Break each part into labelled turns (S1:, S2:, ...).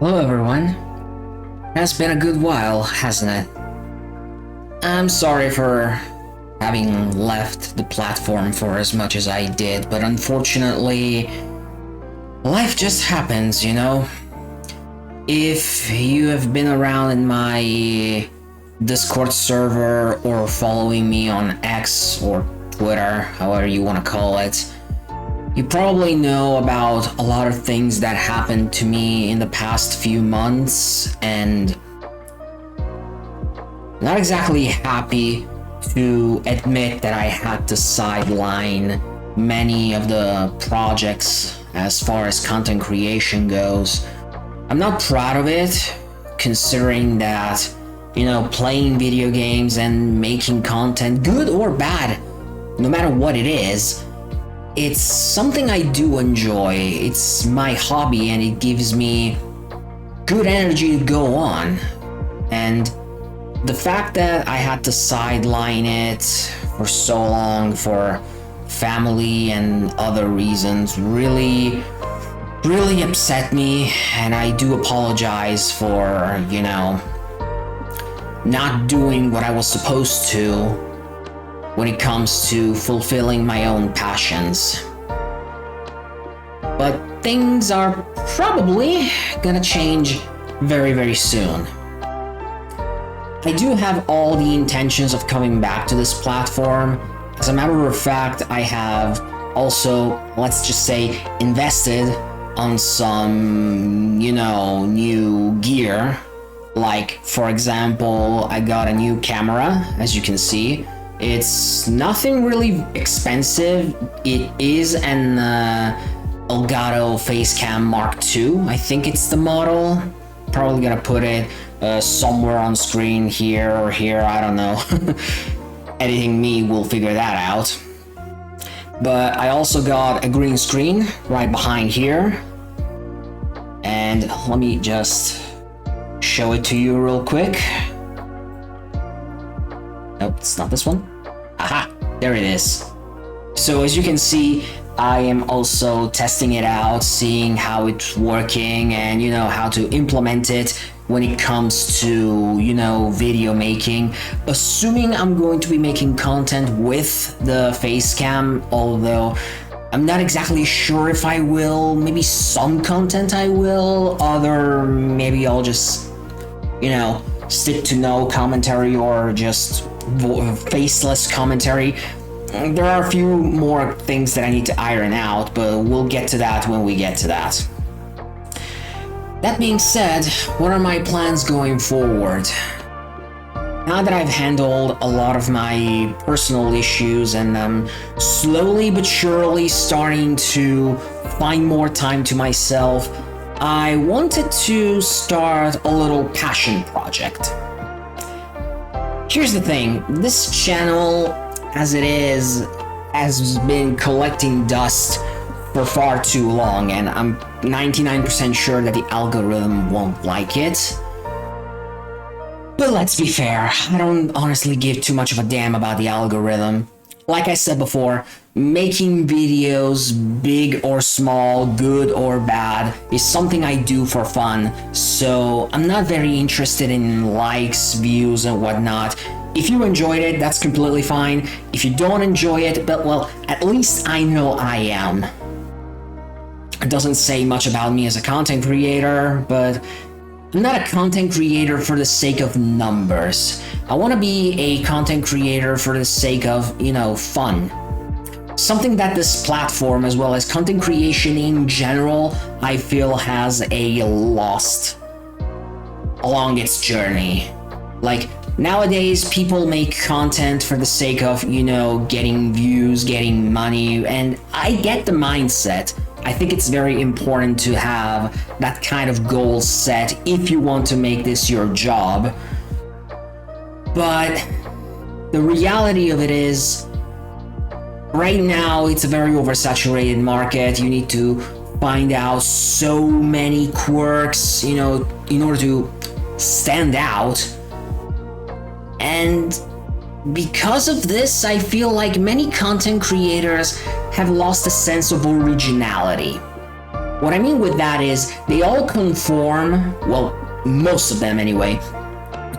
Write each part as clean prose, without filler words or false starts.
S1: Hello everyone. Has been a good while, hasn't it? I'm sorry for having left the platform for as much as I did, but unfortunately, life just happens, you know? If you have been around in my Discord server or following me on X or Twitter, however you want to call it, you probably know about a lot of things that happened to me in the past few months, and not exactly happy to admit that I had to sideline many of the projects as far as content creation goes. I'm not proud of it, considering that, you know, playing video games and making content, good or bad, no matter what it is, it's something I do enjoy. It's my hobby and it gives me good energy to go on. And the fact that I had to sideline it for so long for family and other reasons really upset me, and I do apologize for, you know, not doing what I was supposed to when it comes to fulfilling my own passions. But things are probably gonna change very soon. I do have all the intentions of coming back to this platform. As a matter of fact, I have also, let's just say, invested on some, you know, new gear. Like, for example, I got a new camera, as you can see. It's nothing really expensive. It is an Elgato Facecam Mark II. I think it's the model. Probably gonna put it somewhere on screen here or here, I don't know. Editing me will figure that out. But I also got a green screen right behind here. And let me just show it to you real quick. Nope, it's not this one. Aha, there it is. So as you can see, I am also testing it out, seeing how it's working and, you know, how to implement it when it comes to, you know, video making. Assuming I'm going to be making content with the Facecam, although I'm not exactly sure if I will. Maybe some content I will, other maybe I'll just, you know, stick to no commentary or just faceless commentary. There are a few more things that I need to iron out, but we'll get to that when we get to that. That being said, what are my plans going forward? Now that I've handled a lot of my personal issues and I'm slowly but surely starting to find more time to myself, I wanted to start a little passion project. Here's the thing, this channel, as it is, has been collecting dust for far too long, and I'm 99% sure that the algorithm won't like it. But let's be fair, I don't honestly give too much of a damn about the algorithm. Like I said before, making videos, big or small, good or bad, is something I do for fun, so I'm not very interested in likes, views, and whatnot. If you enjoyed it, that's completely fine. If you don't enjoy it, but well, at least I know I am. It doesn't say much about me as a content creator, but I'm not a content creator for the sake of numbers. I want to be a content creator for the sake of, you know, fun. Something that this platform, as well as content creation in general, I feel has a lost along its journey. Like, nowadays, people make content for the sake of, you know, getting views, getting money, and I get the mindset. I think it's very important to have that kind of goal set if you want to make this your job. But the reality of it is, right now, it's a very oversaturated market. You need to find out so many quirks, you know, in order to stand out. And because of this, I feel like many content creators have lost a sense of originality. What I mean with that is they all conform, well, most of them anyway,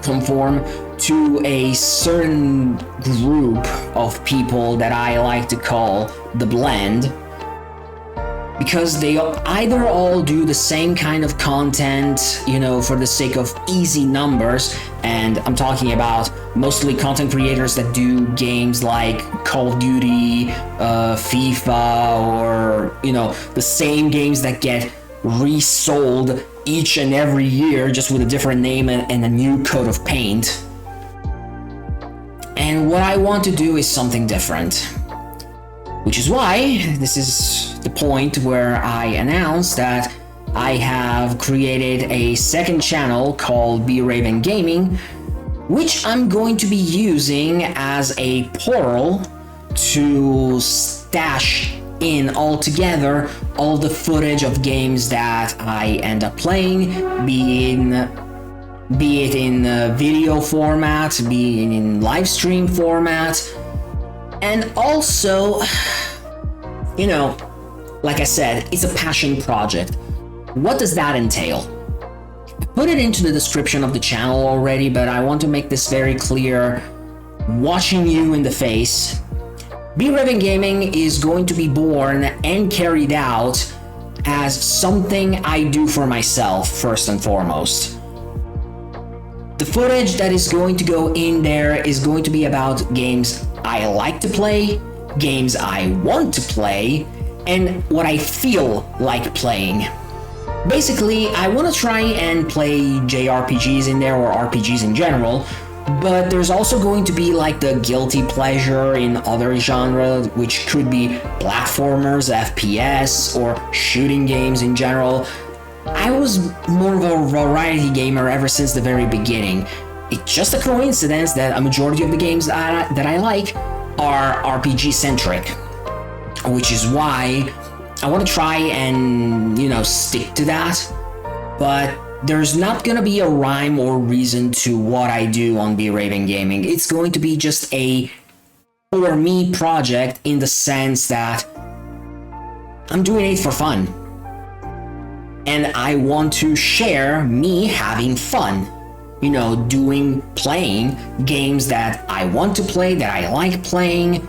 S1: conform to a certain group of people that I like to call the blend, because they either all do the same kind of content, you know, for the sake of easy numbers, and I'm talking about mostly content creators that do games like Call of Duty, FIFA, or, you know, the same games that get resold each and every year just with a different name and a new coat of paint. And what I want to do is something different, which is why this is the point where I announce that I have created a second channel called Raven Gaming, which I'm going to be using as a portal to stash in all together all the footage of games that I end up playing, be it in video format, be it in live stream format, and also, you know, like I said, it's a passion project. What does that entail? I put it into the description of the channel already, but I want to make this very clear, watching you in the face. ReFantazio Gaming is going to be born and carried out as something I do for myself, first and foremost. The footage that is going to go in there is going to be about games I like to play, games I want to play, and what I feel like playing. Basically, I want to try and play JRPGs in there, or RPGs in general, but there's also going to be like the guilty pleasure in other genres, which could be platformers, FPS, or shooting games in general. I was more of a variety gamer ever since the very beginning. It's just a coincidence that a majority of the games that I like are RPG centric, which is why I want to try and, you know, stick to that. But there's not gonna be a rhyme or reason to what I do on ReFantazio Gaming. It's going to be just a for me project, in the sense that I'm doing it for fun. And I want to share me having fun, you know, playing games that I want to play, that I like playing,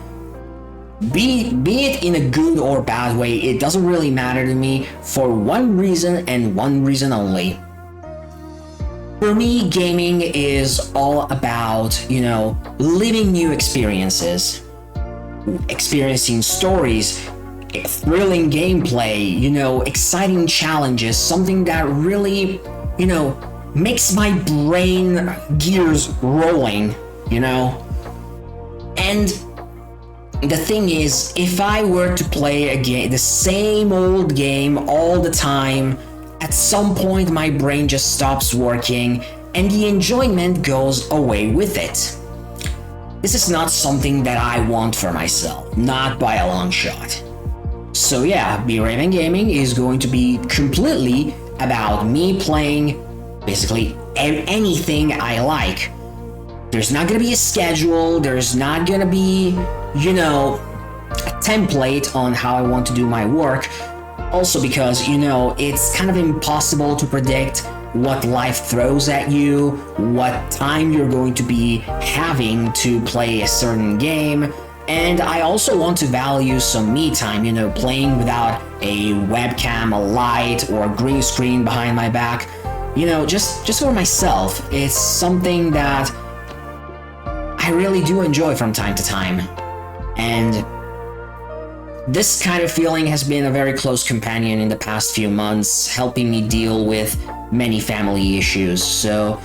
S1: be it in a good or bad way. It doesn't really matter to me, for one reason and one reason only. For me, gaming is all about, you know, living new experiences, experiencing stories, thrilling gameplay, you know, exciting challenges, something that really, you know, makes my brain gears rolling, you know. And the thing is, if I were to play a game, the same old game all the time, at some point my brain just stops working and the enjoyment goes away with it. This is not something that I want for myself, not by a long shot. So yeah, ReFantazio Gaming is going to be completely about me playing basically anything I like. There's not gonna be a schedule, there's not gonna be, you know, a template on how I want to do my work. Also because, you know, it's kind of impossible to predict what life throws at you, what time you're going to be having to play a certain game. And I also want to value some me time, you know, playing without a webcam, a light, or a green screen behind my back. You know, just for myself. It's something that I really do enjoy from time to time. And this kind of feeling has been a very close companion in the past few months, helping me deal with many family issues. So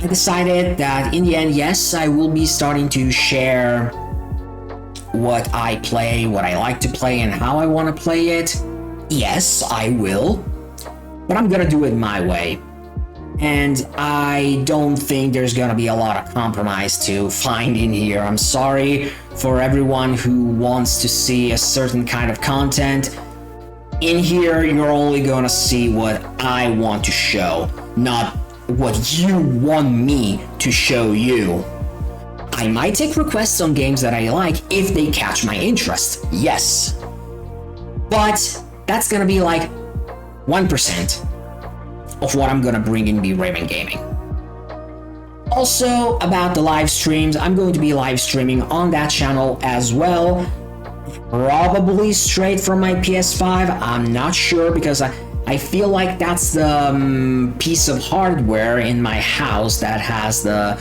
S1: I decided that in the end, yes, I will be starting to share what I play, what I like to play, and how I want to play it. Yes, I will, but I'm gonna do it my way. And I don't think there's gonna be a lot of compromise to find in here. I'm sorry for everyone who wants to see a certain kind of content. In here, you're only gonna see what I want to show, not what you want me to show you. I might take requests on games that I like if they catch my interest, yes. But that's gonna be like 1% of what I'm gonna bring in Be Raven Gaming. Also, about the live streams, I'm going to be live streaming on that channel as well. Probably straight from my PS5, I'm not sure, because I feel like that's the piece of hardware in my house that has the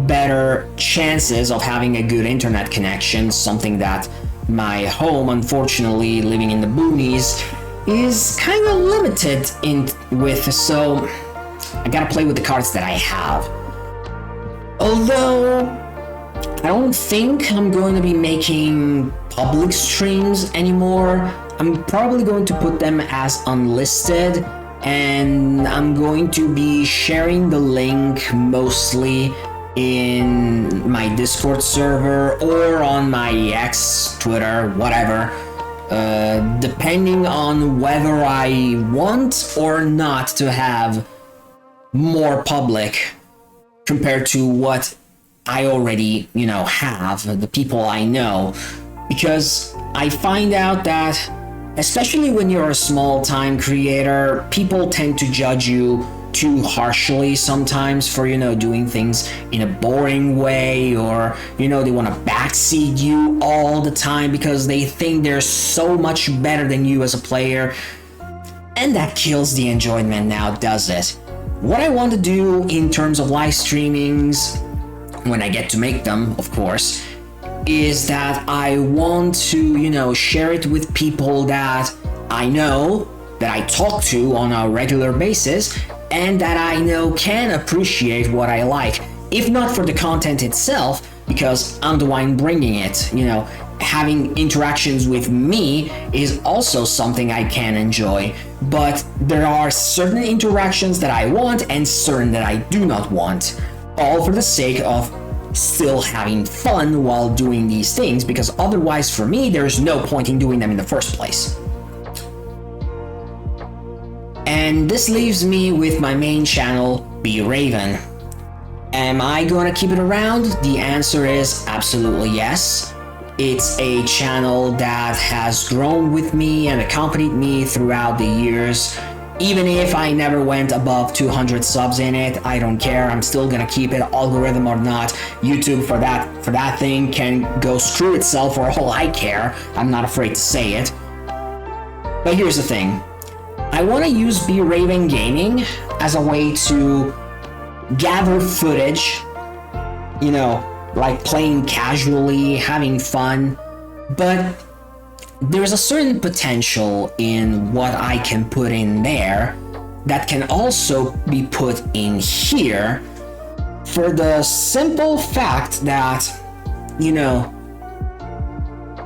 S1: better chances of having a good internet connection, something that my home, unfortunately, living in the boonies, is kind of limited with, so I gotta play with the cards that I have. Although, I don't think I'm going to be making public streams anymore. I'm probably going to put them as unlisted, and I'm going to be sharing the link mostly in my Discord server or on my X, Twitter, whatever, depending on whether I want or not to have more public compared to what I already, have, the people I know. Because I find out that, especially when you're a small-time creator, people tend to judge you too harshly sometimes for, doing things in a boring way, or, they want to backseat you all the time because they think they're so much better than you as a player. And that kills the enjoyment now, does it? What I want to do in terms of live streamings, when I get to make them, of course, is that I want to, share it with people that I know, that I talk to on a regular basis, and that I know can appreciate what I like. If not for the content itself, because I'm the one bringing it, having interactions with me is also something I can enjoy. But there are certain interactions that I want and certain that I do not want, all for the sake of still having fun while doing these things, because otherwise for me there's no point in doing them in the first place. And this leaves me with my main channel, Be Raven. Am I gonna keep it around? The answer is absolutely yes. It's a channel that has grown with me and accompanied me throughout the years. Even if I never went above 200 subs in it, I don't care. I'm still gonna keep it, algorithm or not. YouTube for that thing can go screw itself for all I care. I'm not afraid to say it. But here's the thing. I want to use Be Raven Gaming as a way to gather footage, like playing casually, having fun, but there's a certain potential in what I can put in there that can also be put in here, for the simple fact that,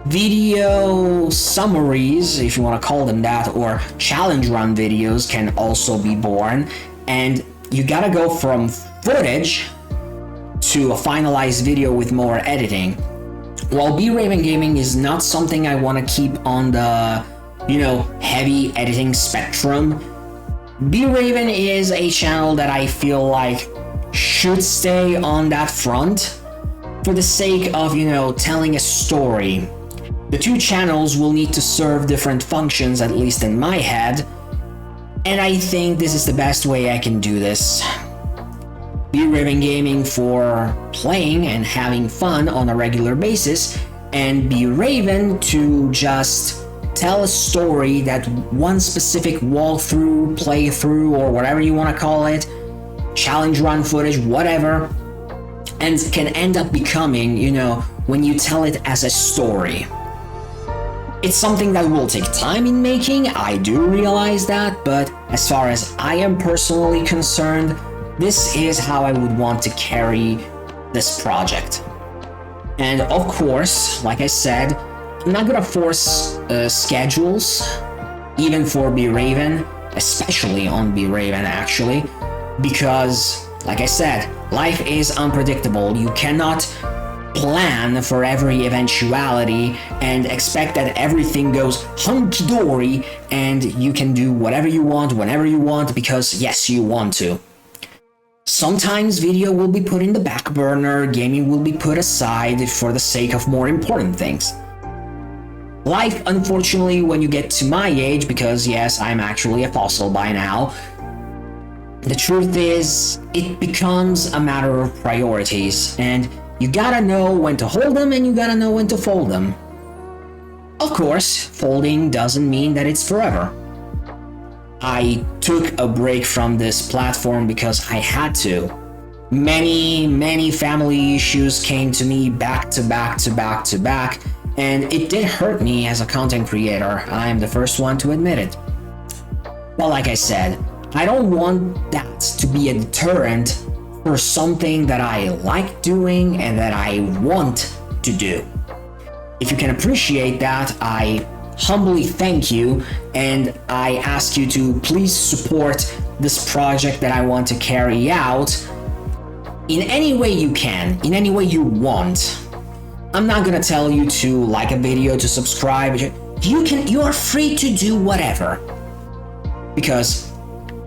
S1: video summaries, if you want to call them that, or challenge run videos can also be born, and you gotta go from footage to a finalized video with more editing. While Be Raven Gaming is not something I want to keep on the, heavy editing spectrum, Be Raven is a channel that I feel like should stay on that front for the sake of, telling a story. The two channels will need to serve different functions, at least in my head, and I think this is the best way I can do this. Be Raven Gaming for playing and having fun on a regular basis, and Be Raven to just tell a story that one specific walkthrough, playthrough, or whatever you want to call it, challenge run footage, whatever, and can end up becoming, when you tell it as a story. It's something that will take time in making, I do realize that, but as far as I am personally concerned, this is how I would want to carry this project. And of course, like I said, I'm not gonna force schedules, even for Be Raven, especially on Be Raven actually, because, like I said, life is unpredictable. You cannot plan for every eventuality and expect that everything goes hunky-dory and you can do whatever you want, whenever you want, because yes, you want to. Sometimes video will be put in the back burner, gaming will be put aside for the sake of more important things. Life, unfortunately, when you get to my age, because yes, I'm actually a fossil by now, the truth is, it becomes a matter of priorities, and you gotta know when to hold them and you gotta know when to fold them. Of course, folding doesn't mean that it's forever. I took a break from this platform because I had to. Many family issues came to me back to back, and it did hurt me as a content creator. I am the first one to admit it. But like I said, I don't want that to be a deterrent for something that I like doing and that I want to do. If you can appreciate that, I humbly thank you, and I ask you to please support this project that I want to carry out in any way you can, in any way you want. I'm not gonna tell you to like a video, to subscribe. You are free to do whatever. Because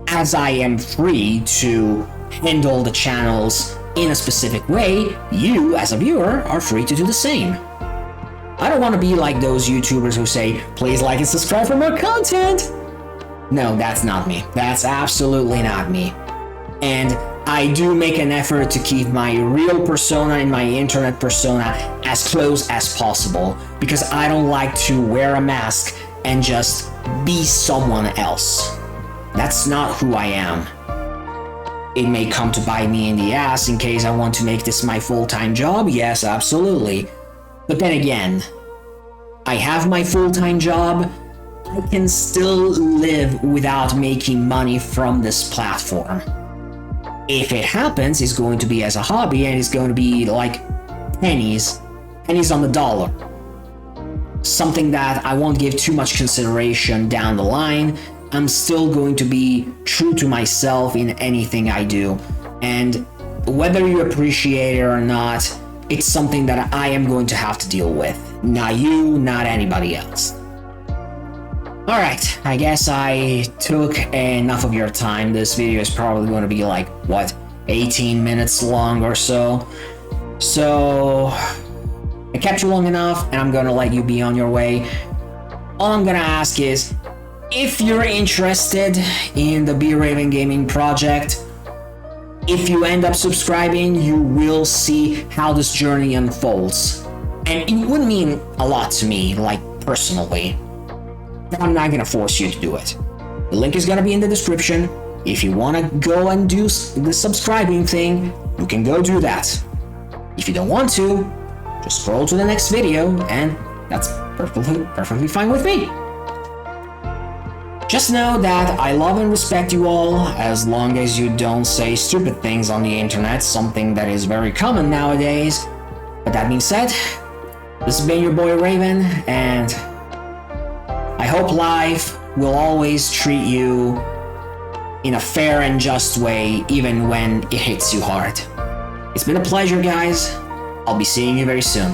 S1: as I am free to handle the channels in a specific way, you as a viewer are free to do the same. I don't want to be like those YouTubers who say, please like and subscribe for more content. No, that's not me. That's absolutely not me. And I do make an effort to keep my real persona and my internet persona as close as possible, because I don't like to wear a mask and just be someone else. That's not who I am. It may come to bite me in the ass in case I want to make this my full-time job. Yes, absolutely. But then again, I have my full-time job. I can still live without making money from this platform. If it happens, it's going to be as a hobby, and it's going to be like pennies on the dollar. Something that I won't give too much consideration down the line. I'm still going to be true to myself in anything I do. And whether you appreciate it or not, it's something that I am going to have to deal with. Not you, not anybody else. Alright, I guess I took enough of your time. This video is probably going to be like, 18 minutes long or so. So, I kept you long enough, and I'm going to let you be on your way. All I'm going to ask is, if you're interested in the Be Raven Gaming project, if you end up subscribing, you will see how this journey unfolds. And it would mean a lot to me, like personally. But I'm not gonna force you to do it. The link is gonna be in the description. If you wanna go and do the subscribing thing, you can go do that. If you don't want to, just scroll to the next video, and that's perfectly fine with me. Just know that I love and respect you all, as long as you don't say stupid things on the internet, something that is very common nowadays. But that being said, this has been your boy Raven, and I hope life will always treat you in a fair and just way, even when it hits you hard. It's been a pleasure, guys. I'll be seeing you very soon.